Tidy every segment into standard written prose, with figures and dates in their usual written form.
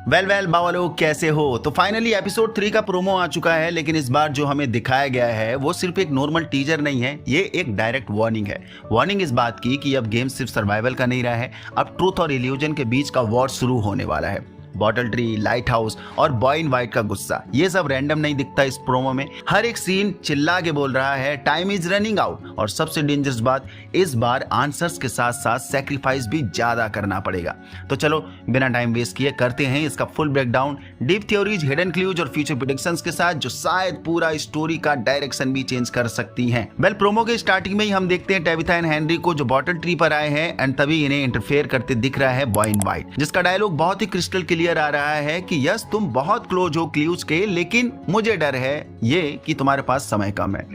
Well बाबा लोग कैसे हो। तो फाइनली एपिसोड 3 का प्रोमो आ चुका है, लेकिन इस बार जो हमें दिखाया गया है वो सिर्फ एक नॉर्मल टीजर नहीं है, ये एक डायरेक्ट वार्निंग है। वार्निंग इस बात की कि अब गेम सिर्फ सर्वाइवल का नहीं रहा है, अब ट्रूथ और इल्यूजन के बीच का वॉर शुरू होने वाला है। बॉटल ट्री, लाइट हाउस और बॉय इन वाइट का गुस्सा, ये सब रैंडम नहीं दिखता इस प्रोमो में। हर एक सीन चिल्ला के बोल रहा है टाइम इज रनिंग आउट। और सबसे डेंजरस बात, इस बार आंसर्स के साथ साथ सैक्रिफाइस भी ज्यादा करना पड़ेगा। तो चलो बिना टाइम वेस्ट किए करते हैं इसका full breakdown, deep theories, hidden clues और फ्यूचर प्रेडिक्शंस के साथ, जो शायद पूरा स्टोरी का डायरेक्शन भी चेंज कर सकती हैं। वेल, प्रोमो के स्टार्टिंग में ही हम देखते हैं टेबिथा एंड हेनरी को जो बॉटल ट्री पर आए हैं, एंड तभी इन्हें इंटरफेयर करते दिख रहा है बॉय इन वाइट, जिसका डायलॉग बहुत ही क्रिस्टल क्लियर आ रहा है कि यस तुम बहुत क्लोज हो क्लूज के, लेकिन मुझे डर है ये कि तुम्हारे पास समय कम है।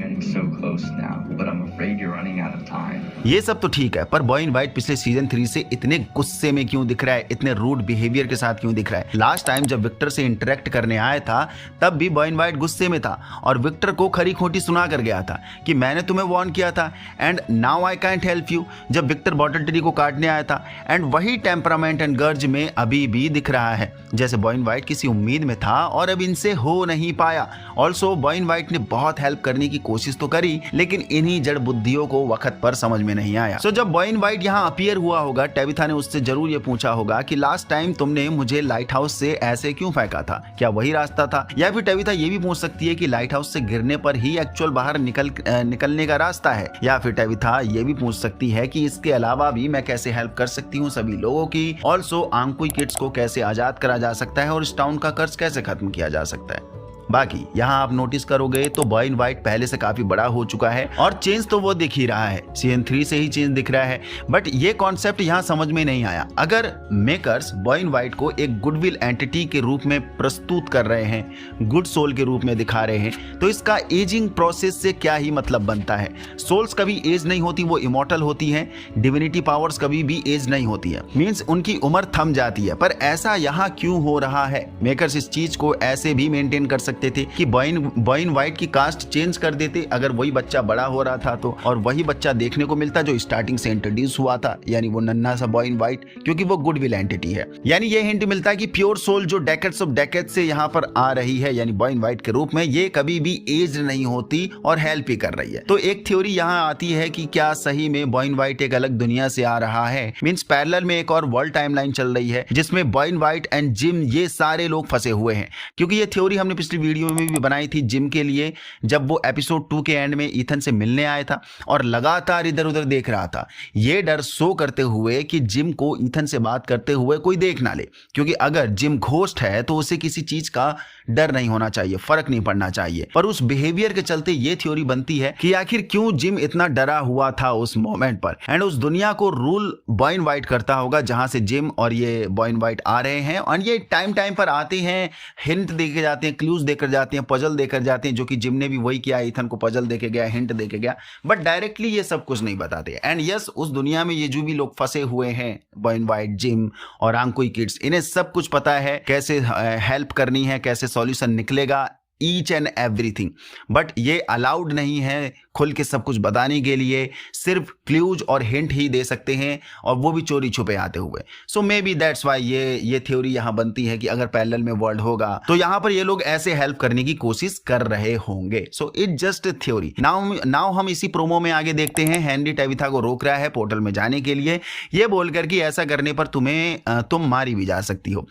ये सब तो ठीक है, पर बॉय इन वाइट पिछले सीजन 3 से इतने गुस्से में क्यों दिख रहा है, इतने रूड बिहेवियर के साथ क्यों दिख रहा है। लास्ट टाइम जब विक्टर से इंटरेक्ट करने आया था तब भी बॉय इन वाइट गुस्से में था और विक्टर को खरी खोटी सुना कर गया था कि मैंने तुम्हें वार्न किया था and now I can't help you, जब विक्टर बॉटल ट्री को काटने आया था। एंड वही टेम्परामेंट एंड गर्ज में अभी भी दिख रहा है, जैसे बॉय इन वाइट किसी उम्मीद में था और अब इनसे हो नहीं पाया। ऑल्सो बॉय इन वाइट ने बहुत हेल्प करने की कोशिश तो करी, लेकिन इन्हीं जड़ बुद्धियों को वक्त पर समझ में नहीं आया। सो जब बॉय इन वाइट यहाँ अपीयर हुआ होगा, टेबिथा ने उससे जरूर ये पूछा होगा कि लास्ट टाइम तुमने मुझे लाइट हाउस से ऐसे क्यों फेंका था, क्या वही रास्ता था? या फिर टेबिथा ये भी पूछ सकती है कि लाइट हाउस से गिरने पर ही एक्चुअल बाहर निकलने का रास्ता है? या फिर टेबिथा ये भी पूछ सकती है कि इसके अलावा भी मैं कैसे हेल्प कर सकती हूँ सभी लोगों की? ऑल्सो आंकुई किड्स को कैसे आजाद करा जा सकता है और इस टाउन का कर्ज कैसे खत्म किया जा सकता है? बाकी यहाँ आप नोटिस करोगे तो बॉय इन वाइट पहले से काफी बड़ा हो चुका है और चेंज तो वो दिख ही रहा है, सीजन 3 से ही चेंज दिख रहा है। बट ये कॉन्सेप्ट यहाँ समझ में नहीं आया। अगर मेकर्स बॉय इन वाइट को एक गुडविल एंटिटी के रूप में प्रस्तुत कर रहे हैं, गुड सोल के रूप में दिखा रहे हैं, तो इसका एजिंग प्रोसेस से क्या ही मतलब बनता है? सोल्स कभी एज नहीं होती, वो इमॉर्टल होती है। डिविनिटी पावर्स कभी भी एज नहीं होती है, मीन्स उनकी उम्र थम जाती है। पर ऐसा यहाँ क्यों हो रहा है? मेकर्स इस चीज को ऐसे भी मेंटेन कर सकते थे कि बॉय इन वाइट की कास्ट चेंज कर देते अगर वही बच्चा बड़ा हो रहा था तो, और वही बच्चा देखने को मिलता जो स्टार्टिंग से इंट्रोड्यूस हुआ था, यानी वो नन्हा सा बॉय इन वाइट, क्योंकि वो गुडविल एंटिटी है। यानी ये हिंट मिलता है कि प्योर सोल जो डेकेड्स ऑफ डेकेड्स से यहाँ पर आ रही है, यानी बॉय इन वाइट के रूप में, ये कभी भी एज नहीं होती और हेल्प ही कर रही है। तो एक थ्योरी यहाँ आती है कि क्या सही में बॉय इन वाइट एक अलग दुनिया से आ रहा है? मींस पैरेलल में एक और वर्ल्ड टाइमलाइन चल रही है जिसमें boy in white and gym ये सारे लोग फंसे हुए हैं। क्योंकि ये थ्योरी हमने पिछली वीडियो में भी बनाई थी जिम के लिए, जब वो एपिसोड 2 के एंड में ईथन से मिलने आया था और लगातार इधर उधर देख रहा था, ये डर सो करते हुए कि जिम को ईथन से बात करते हुए कोई देख ना ले, क्योंकि अगर जिम घोस्ट है तो उसे किसी चीज का डर नहीं होना चाहिए, फर्क नहीं पड़ना चाहिए। पर उस बिहेवियर के चलते ये थ्योरी बनती है कि आखिर क्यों जिम इतना डरा हुआ था उस मोमेंट पर, एंड उस दुनिया को रूल बॉय इन वाइट करता होगा जहां से जिम और ये बॉय इन वाइट आ रहे हैं। और ये टाइम पर आते हैं, हिंट देके जाते हैं, क्लूज देकर जाते हैं, पजल देकर जाते हैं, जो कि जिम ने भी वही किया, ईथन को पजल देके गया, हिंट देके गया, बट डायरेक्टली ये सब कुछ नहीं बताते। एंड यस, उस दुनिया में ये जो भी लोग फंसे हुए हैं, बॉय इन वाइट, जिम और आंकुई किड्स, इन्हें सब कुछ पता है कैसे हेल्प करनी है, कैसे सॉल्यूशन निकलेगा, ईच एंड एवरीथिंग। बट ये अलाउड नहीं है खुल के सब कुछ बताने के लिए, सिर्फ क्लूज और हिंट ही दे सकते हैं, और वो भी चोरी छुपे आते हुए। सो मे बी दैट्स वाई ये थ्योरी यहाँ बनती है कि अगर पैरेलल में वर्ल्ड होगा तो यहाँ पर ये लोग ऐसे हेल्प करने की कोशिश कर रहे होंगे। So it just theory. Now हम इसी प्रोमो में आगे देखते हैं, हेनरी टेबिथा को रोक रहा है पोर्टल में जाने के लिए, ये बोलकर कि ऐसा करने पर तुम मारी भी जा सकती हो।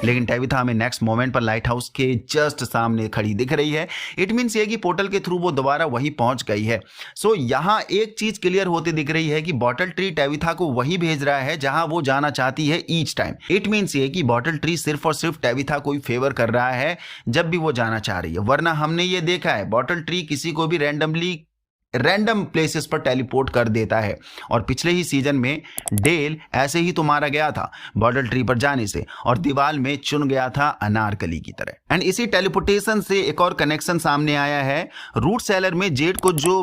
लेकिन टेबिथा हमें नेक्स्ट मोमेंट पर लाइट हाउस के जस्ट सामने खड़ी दिख रही है। इट मींस ये कि पोर्टल के थ्रू वो दोबारा वहीं पहुंच गई है। सो यहां एक चीज क्लियर होती दिख रही है कि बॉटल ट्री टेबिथा को वहीं भेज रहा है जहां वो जाना चाहती है ईच टाइम। इट मींस ये कि बॉटल ट्री सिर्फ और सिर्फ टेबिथा को ही फेवर कर रहा है जब भी वो जाना चाह रही है, वरना हमने ये देखा है बॉटल ट्री किसी को भी रैंडम प्लेसेस पर टेलीपोर्ट कर देता है। और पिछले ही सीजन में डेल ऐसे ही तो मारा गया था बॉटल ट्री पर जाने से, और दीवार में चुन गया था अनारकली की तरह। एंड इसी टेलीपोर्टेशन से एक और कनेक्शन सामने आया है। रूट सेलर में जेड को जो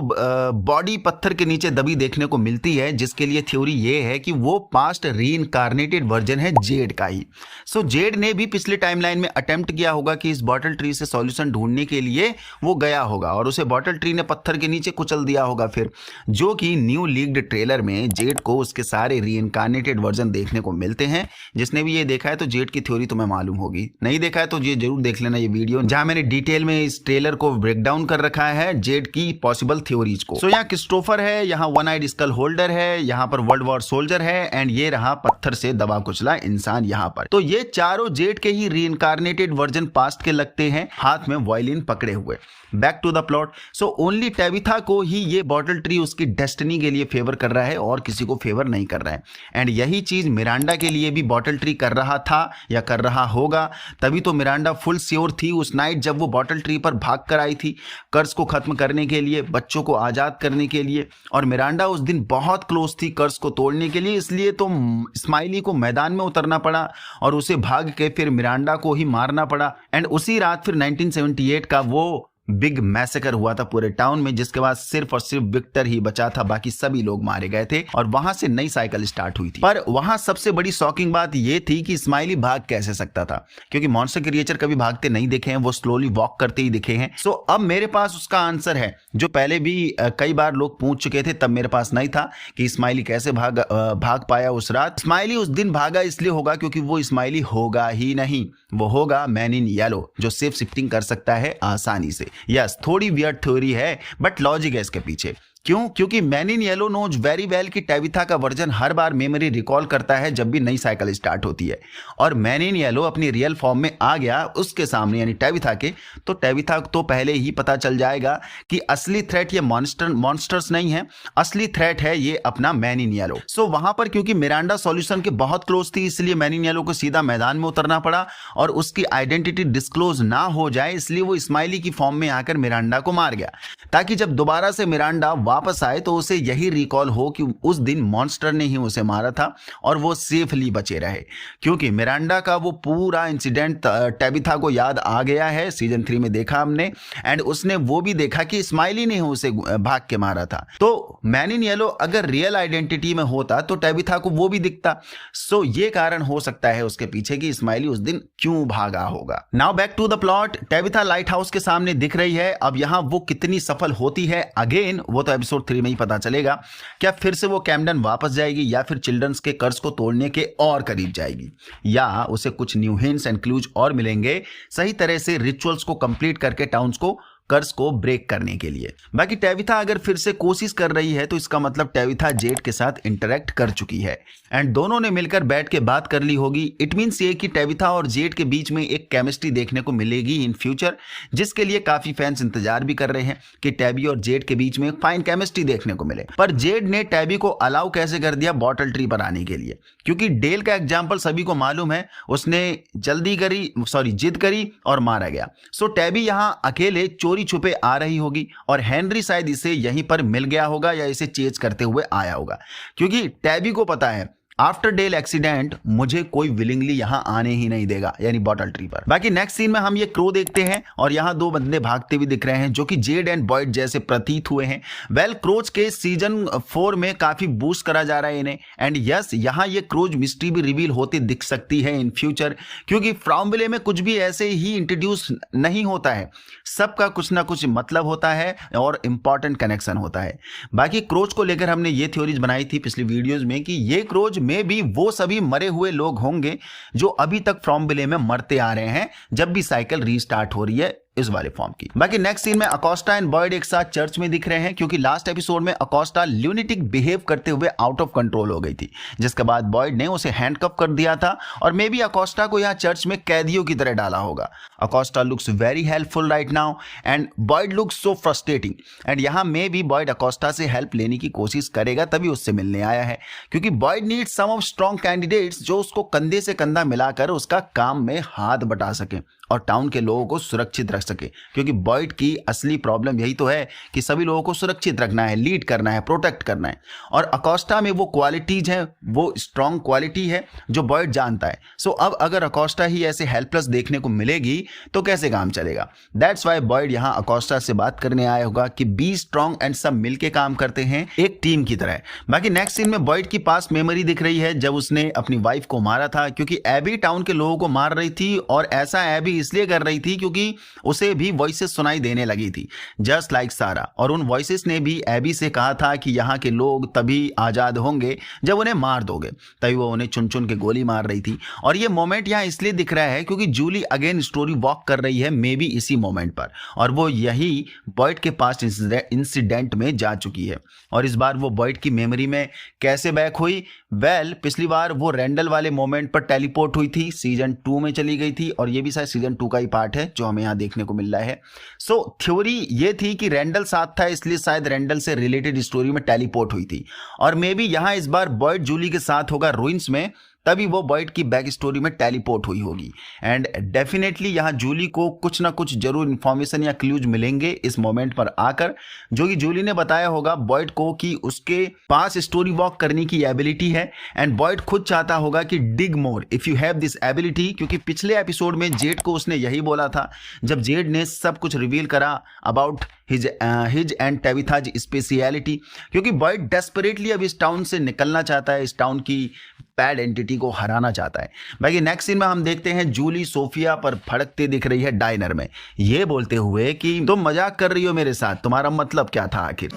बॉडी पत्थर के नीचे दबी देखने को मिलती है, जिसके लिए थ्योरी ये है कि वो पास्ट रीइंकार्नेटेड वर्जन है जेड का ही। सो जेड ने भी पिछले टाइमलाइन में अटेम्प्ट किया होगा कि इस बॉटल ट्री से सॉल्यूशन ढूंढने के लिए वो गया होगा, और उसे बॉटल ट्री ने पत्थर के नीचे कुचल रिहर्सल दिया होगा फिर, जो कि न्यू लीक्ड ट्रेलर में जेड को उसके सारे रीइंकार्नेटेड वर्जन देखने को मिलते हैं। जिसने भी ये देखा है तो जेड की थ्योरी तुम्हें मालूम होगी, नहीं देखा है तो ये जरूर देख लेना ये वीडियो, जहां मैंने डिटेल में इस ट्रेलर को ब्रेक डाउन कर रखा है जेड की पॉसिबल थ्योरीज को। सो यहाँ क्रिस्टोफर है, यहाँ वन आइड स्कल होल्डर है, यहाँ पर वर्ल्ड वॉर सोल्जर है, एंड ये रहा पत्थर से दबा कुचला इंसान यहाँ पर। तो ये चारों जेड के ही रीइंकार्नेटेड वर्जन पास्ट के लगते हैं, हाथ में वायलिन पकड़े हुए। Back to the plot. So only Tabitha को ही ये बॉटल ट्री उसकी डेस्टिनी के लिए फेवर कर रहा है और किसी को फेवर नहीं कर रहा है। एंड यही चीज मिरांडा के लिए भी बॉटल ट्री कर रहा था या कर रहा होगा, तभी तो मिरांडा फुल श्योर थी उस नाइट जब वो बॉटल ट्री पर भाग कर आई थी कर्ज को खत्म करने के लिए, बच्चों को आजाद करने के लिए। और मिरांडा उस दिन बहुत क्लोज थी कर्ज को तोड़ने के लिए, इसलिए तो स्माइली को मैदान में उतरना पड़ा और उसे भाग के फिर मिरांडा को ही मारना पड़ा। एंड उसी रात फिर 1978 का वो बिग मैसेकर हुआ था पूरे टाउन में, जिसके बाद सिर्फ और सिर्फ विक्टर ही बचा था, बाकी सभी लोग मारे गए थे और वहां से नई साइकिल स्टार्ट हुई थी। पर वहां सबसे बड़ी शॉकिंग बात ये थी कि स्माइली भाग कैसे सकता था, क्योंकि मॉन्स्टर क्रिएचर कभी भागते नहीं दिखे हैं, वो स्लोली वॉक करते ही दिखे हैं। सो अब मेरे पास उसका आंसर है जो पहले भी कई बार लोग पूछ चुके थे, तब मेरे पास नहीं था कि स्माइली कैसे भाग पाया उस रात। स्माइली उस दिन भागा इसलिए होगा क्योंकि वो स्माइली होगा ही नहीं, वो होगा मैन इन येलो जो सेफ शिफ्टिंग कर सकता है आसानी से। यस, थोड़ी वियर्ड थ्योरी है बट लॉजिक है इसके पीछे। क्यों? क्योंकि man in yellow knows very well कि टेबिथा का वर्जन हर बार मेमोरी रिकॉल करता है जब भी नई साइकिल स्टार्ट होती है, और मैन इन येलो अपनी रियल फॉर्म में आ गया उसके सामने यानी टेबिथा के, तो टेबिथा तो पहले ही पता चल जाएगा कि असली थ्रेट ये मॉन्स्टर्स नहीं है, असली थ्रेट है ये अपना मैन इन येलो। सो वहां पर क्योंकि मिरांडा सॉल्यूशन के बहुत क्लोज थी, इसलिए मैन इन येलो को सीधा मैदान में उतरना पड़ा और उसकी आइडेंटिटी डिस्क्लोज ना हो जाए, इसलिए वो स्माइली की फॉर्म में आकर मिरांडा को मार गया, ताकि जब दोबारा से मिरांडा वापस आए तो उसे यही रिकॉल हो कि उस दिन मॉन्स्टर ने ही उसे मारा था और वो सेफली बचे रहे। क्योंकि मिरांडा का वो पूरा इंसिडेंट टेबिथा को याद आ गया है, सीजन 3 में देखा हमने, एंड उसने वो भी देखा कि स्माइली ने उसे भाग के मारा था। तो मैन इन येलो अगर रियल आइडेंटिटी में होता तो टेबिथा को वो भी दिखता। सो ये कारण हो सकता है उसके पीछे कि स्माइली उस दिन क्यों भागा होगा। Now back to the plot. Tabitha lighthouse के सामने दिख रही है, अब यहां वो कितनी सफल होती है अगेन वो तो एपिसोड 3 में ही पता चलेगा। क्या फिर से वो कैम्डन वापस जाएगी या फिर चिल्ड्रंस के कर्ज को तोड़ने के और करीब जाएगी, या उसे कुछ न्यू हिंट्स एंड क्लूज और मिलेंगे सही तरह से रिचुअल्स को कंप्लीट करके टाउन्स को कर्ज को ब्रेक करने के लिए। बाकी टेबिथा अगर फिर से कोशिश कर रही है तो इसका मतलब टेबिथा जेड के साथ इंटरेक्ट कर चुकी है एंड दोनों ने मिलकर बैठ के बात कर ली होगी। इट मींस ये कि टेबिथा और जेड के बीच में एक केमिस्ट्री देखने को मिलेगी इन फ्यूचर, जिसके लिए काफी फैंस इंतजार भी कर रहे हैं कि टेबी और जेड के बीच में एक फाइन केमिस्ट्री देखने को मिले। पर जेड ने टेबी को अलाउ कैसे कर दिया बॉटल ट्री पर आने के लिए, क्योंकि डेल का एग्जाम्पल सभी को मालूम है, उसने जिद करी और मारा गया। सो टेबी यहां अकेले चोरी छुपे आ रही होगी और हेनरी शायद इसे यहीं पर मिल गया होगा या इसे चेज करते हुए आया होगा, क्योंकि टेबी को पता है आफ्टर डेल एक्सीडेंट मुझे कोई विलिंगली यहां आने ही नहीं देगा, यानी बॉटल ट्री पर। बाकी नेक्स्ट सीन में हम ये क्रो देखते हैं और यहां दो बंदे भागते हुए दिख रहे हैं जो कि जेड एंड बॉयड जैसे प्रतीत हुए हैं। वेल क्रोज के सीजन 4 में काफी बूस्ट करा जा रहा है इन्हें, एंड यस यहां ये क्रोज मिस्ट्री भी रिवील होती दिख सकती है इन फ्यूचर, क्योंकि फ्रॉमविले में कुछ भी ऐसे ही इंट्रोड्यूस नहीं होता है, सबका कुछ ना कुछ मतलब होता है और इंपॉर्टेंट कनेक्शन होता है। बाकी क्रोज को लेकर हमने ये थ्योरीज बनाई थी पिछली वीडियोज में कि ये क्रोज में भी वो सभी मरे हुए लोग होंगे जो अभी तक फ्रॉमविले में मरते आ रहे हैं जब भी साइकिल रीस्टार्ट हो रही है इस वाले फॉर्म की। बाकी नेक्स्ट सीन में अकोस्टा एंड बॉयड एक साथ चर्च में दिख रहे हैं, क्योंकि लास्ट एपिसोड में अकोस्टा ल्यूनिटिक बिहेव करते हुए आउट ऑफ कंट्रोल हो गई थी, जिसके बाद बॉयड ने उसे हैंडकफ कर दिया था और मे बी अकोस्टा को यहां चर्च में कैदियों की तरह डाला होगा। Acosta looks very helpful right now and Boyd looks so frustrating, and यहां मे बी बॉयड अकोस्टा से हेल्प लेने की कोशिश करेगा, तभी उससे मिलने आया है, क्योंकि Boyd needs some of strong candidates जो उसको कंधे से कंधा मिलाकर उसका काम में हाथ बटा सके और टाउन के लोगों को सुरक्षित रख सके, क्योंकि बॉयड की असली प्रॉब्लम यही तो है कि सभी लोगों को सुरक्षित रखना है, लीड करना है, प्रोटेक्ट करना है, और अकोस्टा में वो क्वालिटीज हैं, वो स्ट्रॉन्ग क्वालिटी है जो बॉयड जानता है। सो अब अगर अकोस्टा ही ऐसे हेल्पलेस देखने को मिलेगी तो कैसे काम चलेगा। दैट्स वाई बॉयड यहाँ अकोस्टा से बात करने आया होगा कि बी स्ट्रॉन्ग एंड सब मिलके काम करते हैं एक टीम की तरह। बाकी नेक्स्ट सीन में बॉयड की पास मेमोरी दिख रही है जब उसने अपनी वाइफ को मारा था, क्योंकि एबी टाउन के लोगों को मार रही थी और ऐसा एबी स्टोरी इसलिए कर रही थी क्योंकि उसे भी वॉइसेस सुनाई देने लगी थी, जस्ट लाइक सारा। और उन वॉइसेस ने भी एबी से कहा था कि यहाँ के लोग तभी आज़ाद होंगे जब उन्हें मार दोगे, तभी वो उन्हें चुन चुन के गोली मार रही थी। और ये मोमेंट यहाँ इसलिए दिख रहा है क्योंकि जूली अगेन स्टोरी वॉक कर रही है मे बी इसी मोमेंट पर, और वो यही बॉयड के पास्ट इंसिडेंट में जा चुकी है। और इस बार वो बॉयड की मेमोरी में कैसे बैक हुई? वेल, पिछली बार वो रैंडल वाले मोमेंट पर टेलीपोर्ट हुई थी, सीजन 2 में चली गई थी, और ये भी शायद सीजन 2 का ही पार्ट है जो हमें यहाँ देखने को मिल रहा है। सो थ्योरी ये थी कि रैंडल साथ था, इसलिए शायद रैंडल से रिलेटेड स्टोरी में टेलीपोर्ट हुई थी। और मे बी यहाँ इस बार बॉयड जूली के साथ होगा रूइंस में, तभी वो बॉयड की बैक स्टोरी में टेलीपोर्ट हुई होगी। एंड डेफिनेटली यहाँ जूली को कुछ ना कुछ जरूर इन्फॉर्मेशन या क्लूज मिलेंगे इस मोमेंट पर आकर, जो कि जूली ने बताया होगा बॉयड को कि उसके पास स्टोरी वॉक करने की एबिलिटी है, एंड बॉयड खुद चाहता होगा कि dig more if you have this ability, क्योंकि पिछले एपिसोड में जेड को उसने यही बोला था जब जेड ने सब कुछ रिवील करा अबाउट हिज एंड टेविथाज स्पेशलिटी, क्योंकि बॉयड डेस्परेटली अब इस टाउन से निकलना चाहता है, इस टाउन की बैड एंटिटी को हराना चाहता है। बाकी नेक्स्ट सीन में हम देखते हैं जूली सोफिया पर भड़कते दिख रही है डाइनर में, ये बोलते हुए कि तुम मजाक कर रही हो मेरे साथ, तुम्हारा मतलब क्या था आखिर?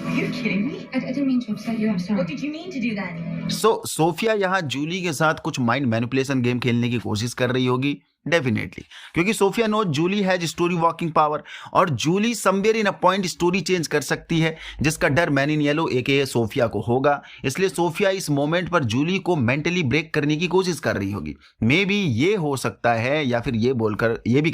सोफिया यहाँ जूली के साथ कुछ माइंड मैनिपुलेशन गेम खेलने की कोशिश कर रही होगी डेफिनेटली, क्योंकि Sophia know Julie has story walking power, और Julie somewhere in a point story change कर सकती है, जिसका डर man in yellow aka Sophia को होगा। इसलिए सोफिया इस मोमेंट पर जूली को मेंटली ब्रेक करने की कोशिश कर रही होगी। मे बी ये हो सकता है, या फिर ये बोलकर ये भी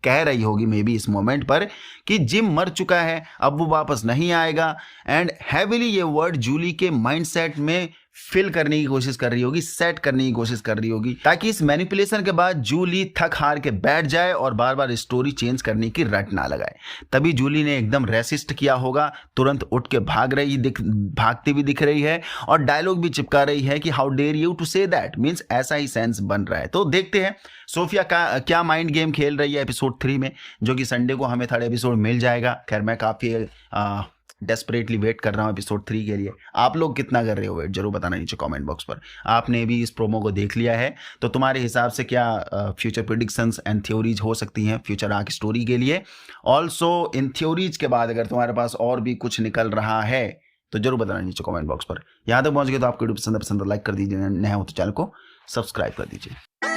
कह रही होगी मे बी इस मोमेंट पर कि जिम मर चुका है, अब वो वापस नहीं आएगा। एंड हैविली ये वर्ड जूली के माइंडसेट में फिल करने की कोशिश कर रही होगी, सेट करने की कोशिश कर रही होगी, ताकि इस मैनिपुलेशन के बाद जूली थक हार के बैठ जाए और बार बार स्टोरी चेंज करने की रट ना लगाए। तभी जूली ने एकदम रेसिस्ट किया होगा, तुरंत उठ के भागती भी दिख रही है, और डायलॉग भी चिपका रही है कि how dare you to say that, means ऐसा ही सेंस बन रहा है। तो देखते हैं सोफिया का क्या माइंड गेम खेल रही है एपिसोड 3 में, जो कि संडे को हमें थर्ड एपिसोड मिल जाएगा। खैर मैं काफ़ी डेस्परेटली वेट कर रहा हूँ एपिसोड 3 के लिए। आप लोग कितना कर रहे हो वेट, जरूर बताना नीचे कमेंट बॉक्स पर। आपने भी इस प्रोमो को देख लिया है तो तुम्हारे हिसाब से क्या फ्यूचर प्रेडिक्शंस एंड थ्योरीज हो सकती हैं फ्यूचर आर्क स्टोरी के लिए? ऑल्सो इन थ्योरीज के बाद अगर तुम्हारे पास और भी कुछ निकल रहा है तो जरूर बताना नीचे कमेंट बॉक्स पर। यहाँ तक पहुँच गए तो आपको वीडियो पसंद लाइक कर दीजिए, नया हो तो चैनल को सब्सक्राइब कर दीजिए।